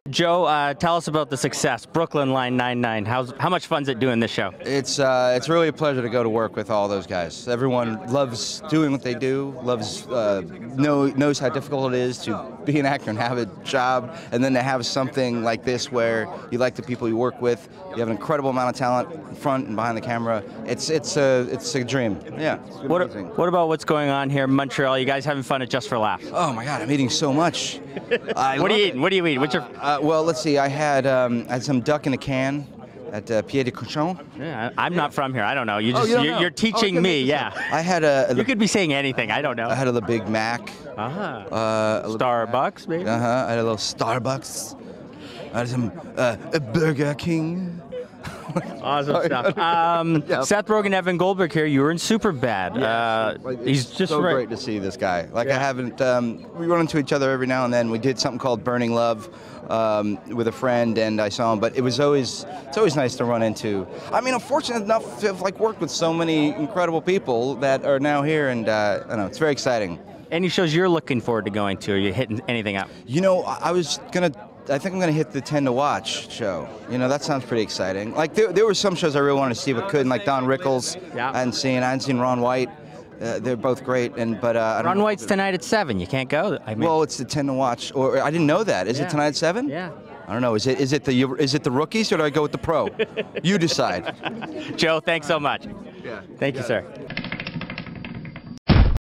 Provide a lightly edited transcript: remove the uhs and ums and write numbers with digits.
Joe, tell us about the success. Brooklyn Line 99. How much fun is it doing this show? It's really a pleasure to go to work with all those guys. Everyone loves doing what they do, knows how difficult it is to be an actor and have a job, and then to have something like this where you like the people you work with. You have an incredible amount of talent in front and behind the camera. It's a dream. Yeah. What about what's going on here in Montreal? You guys having fun at Just for Laughs? Oh my God, I'm eating so much. What are you eating? What do you eat? What's your? Well, let's see. I had some duck in a can at Pied de Cochon. Yeah, I'm not from here. I don't know. You're teaching me. Yeah. I had you could be saying anything. I don't know. I had a Big Mac. Starbucks, maybe. I had a little Starbucks. I had some Burger King. Awesome stuff. Seth Rogen, Evan Goldberg here. You were in Superbad. He's just so great to see this guy. Like I haven't. We run into each other every now and then. We did something called Burning Love with a friend, and I saw him. But it's always nice to run into. I mean, I'm fortunate enough to have worked with so many incredible people that are now here, and I don't know, it's very exciting. Any shows you're looking forward to going to? Are you hitting anything up? You know, I think I'm going to hit the 10 to Watch show. You know, that sounds pretty exciting. Like, there were some shows I really wanted to see but couldn't, like Don Rickles. Yeah. I hadn't seen Ron White. They're both great. Ron White's tonight at 7. You can't go. Well, it's the 10 to Watch. Or I didn't know that. Is it tonight at 7? Yeah. I don't know. Is it the rookies or do I go with the pro? You decide. Joe, thanks so much. Yeah. Thank you, sir.